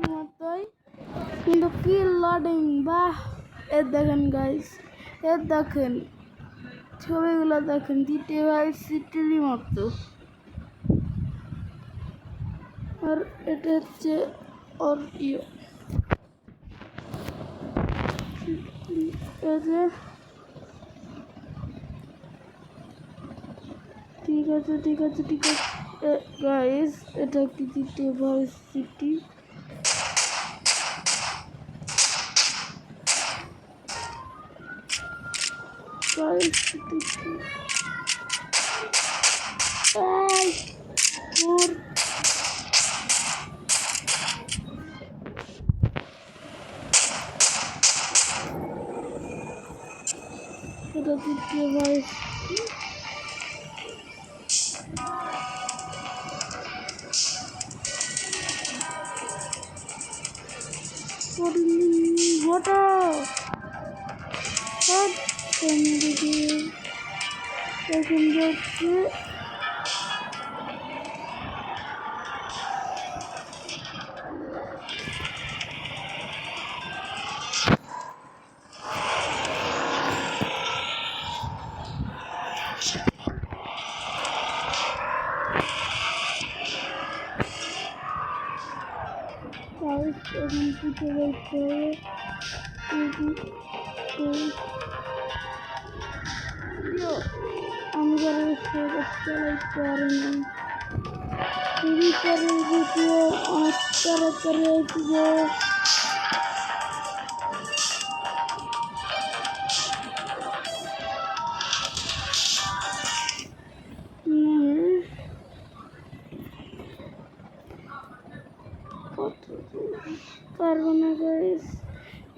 মতোই কিন্তু কি লোডিং বাহ! দেখেন গাইস, দেখেন ছবিগুলো দেখেন, GTA Vice Cityর মতো। আর এটা হচ্ছে অডিও, ঠিক আছে গাইস, এটা কি GTA Vice City? গাইস এটা GTA Vice এখন যাচ্ছে এখন পিঠে যাচ্ছে আমি যারা চালাইতে পারি না ভিডিও অনেক তাড়াতাড়ি আসবে। পারবো না গাইস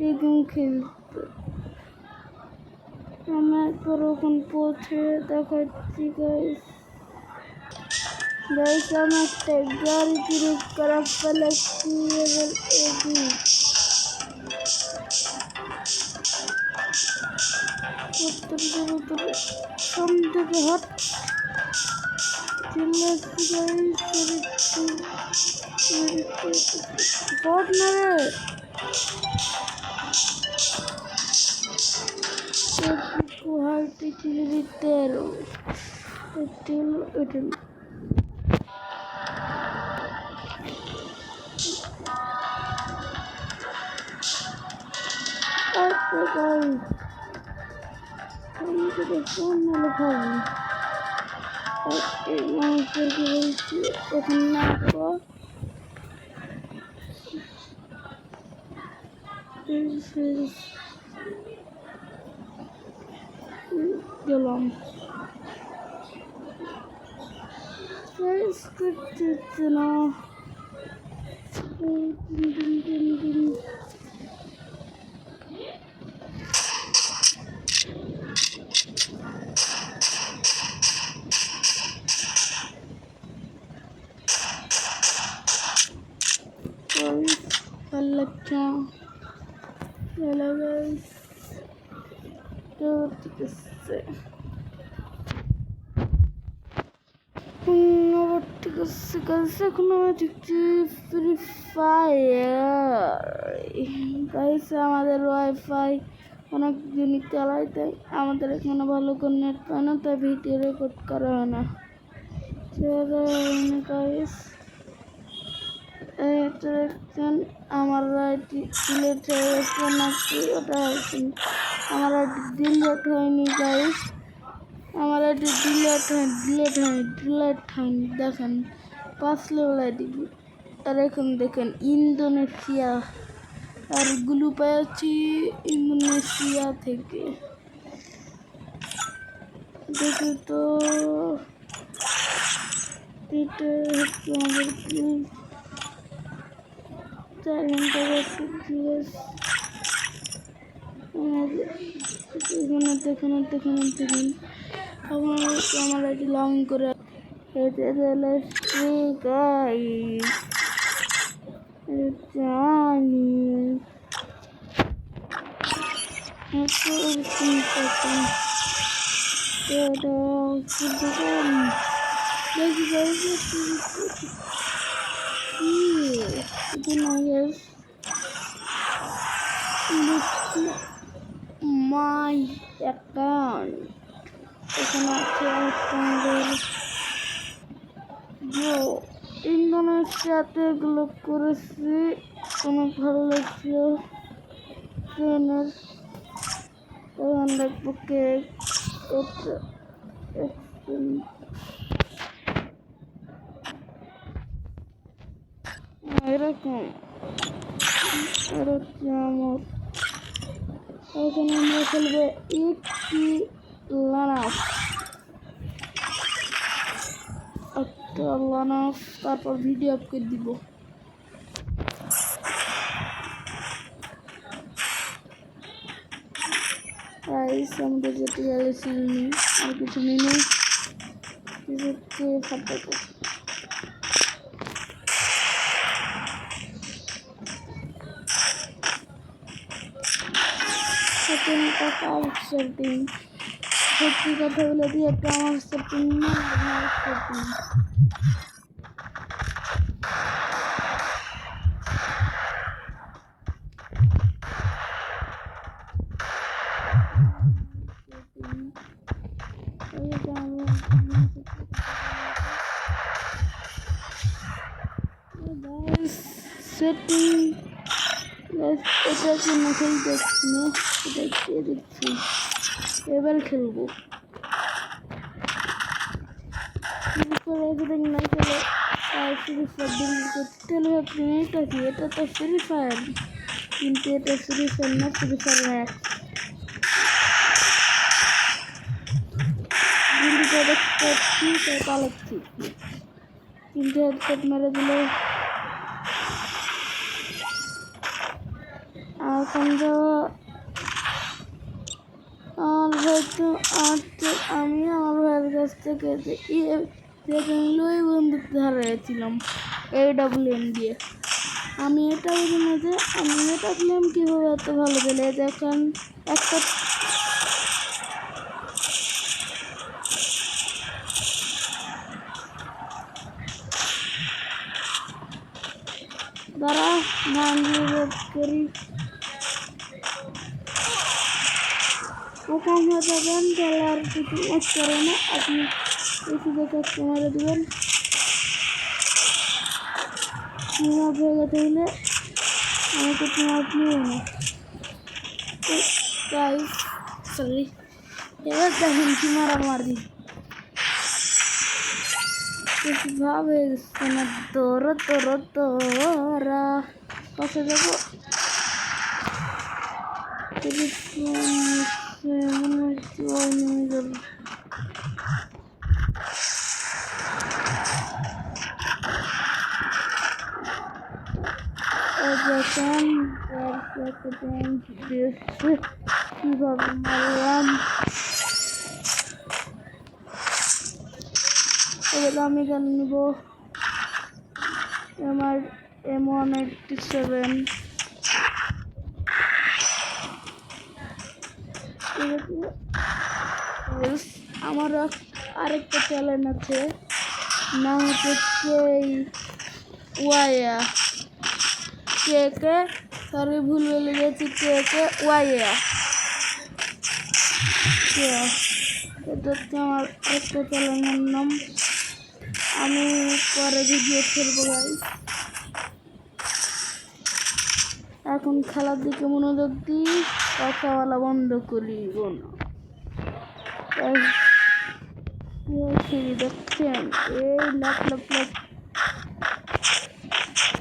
এই গেম খেলতে। আমি একবার ওখানে পৌঁছে দেখাচ্ছি গাইস। আমি একটা গাড়ি চুরি করা ফেলেছি। এবার থেকে হট চলে আসছি গাইস। হট না রে গুহাটি চলে দিতে গেলাম করতে না এখন আমি দেখছি ফ্রি ফায়ার গাইস। আমাদের ওয়াইফাই অনেক জিনিস চালাই, তাই আমাদের এখানে ভালো করে নেট পায় না, তাই ভিডিও রেকর্ড করা হয় না গাইস। এটা দেখছেন আমার আইডি ডিলেট হয়ে গেছে নাকি? ওটা হয়েছে আমার আইডি ডিলেট হয়নি গাইস, আমার আইডি ডিলেট হয়নি। দেখেন 5 লেভেল আইডি। আর এখন দেখেন ইন্দোনেশিয়া, আর গুলো পেয়েছি ইন্দোনেশিয়া থেকে। দেখি তো এটা হচ্ছে আমাদের 4 ঘন্টা দেখুন আমার আইডি লং করে কিন্তু না গাইস, মাই অ্যাকাউন্ট এখানে আছে আমাদের ইন্দোনেশিয়াতে এগুলো করেছি, অনেক ভালো লাগছিল ট্রেনের। তখন দেখবো কেক এরকম আর হচ্ছে আমার এখানে আমরা খেলবো একটি লানাস, একটা লানাস, তারপর ভিডিও আপকে দিব। গাইস আমাদের যেতে গেছে নেই আর কিছু নেই, ফাটা সেটিং সত্যি কথা বলে দিয়ে একটা আমার সেটিং না আমার সেটিং সেটিং এটা কোনো খেলতে দেখছি না, এটা কে দেখছি, এবার খেলবো সেটিং না খেলে ফ্রি ফায়ার ডিলিট করতে হলে এটা কি, এটা তো ফ্রি ফায়ার কিন্তু এটা ফ্রি ফায়ার না, ফ্রি ফায়ার ম্যাক্স ডিলিট করছি তাই পালাচ্ছি, কিন্তু হেডশট মেরে দিলে এখন তো হয়তো আমি আমার ভাইয়ের কাছ থেকে লই বন্দুক হারিয়েছিলাম AWM দিয়ে। আমি এটা বুঝি না যে আমি AWM কীভাবে এত ভালো পেলে, দেখেন একটা দ্বারা ধান করি ওখান হয়ে যাবেন, তাহলে আর কিছু ম্যাচ করে না, আপনি এসে দেখে মেরে দেবেন। টিমআপ হয়ে গেছে হলে আমাকে টিমআপ নিয়ে না গাইস, সরি এবার দেখেন কি মারামারি ভাব হয়ে গেছে না, তোরা কাছে যাবো কিভাবে মারলাম। এবার আমি গান নিব আমার M187, আমার আরেকটা চ্যানেল আছে, নাম হচ্ছে কে সরি ভুল বলে গেছি, কে ওয়াইয়া, এটা হচ্ছে আমার আরেকটা চ্যানেলের নাম। আমি পরে ভিডিও খেলবো গাইস, এখন খেলার দিকে মনোযোগ দিই, কথা বলা বন্ধ করি না। দেখছেন এই লাখ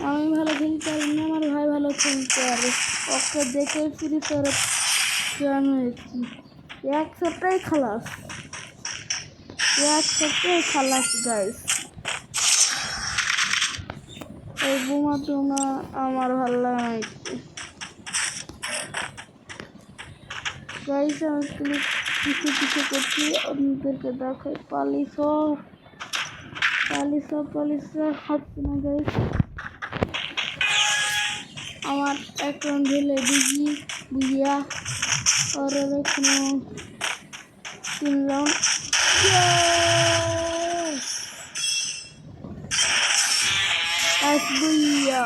আমি ভালো খেলতে পারি না, আমার ভাই ভালো খেলতে পারে, ওকে দেখে ফ্রি ফায়ার জয়েন হয়েছি। এক সপ্তাহে খালাস গাইস। এই বোমা টোমা আমার ভালো লাগে না গাইস, আমি কিছু করছি আপনাদেরকে দেখাই। পালিশ হচ্ছে না গাইস, আমার অ্যাকাউন্ট হলে বুঝিয়া আর এখনো 3 রাউন্ড বুঝিয়া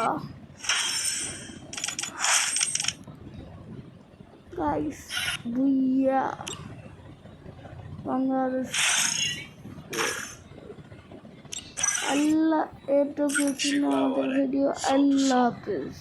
গাইস বুইয়া বাংলাদেশ আল্লাহ এটুকু ছিল আমাদের ভিডিও আল্লাহ হাফেজ।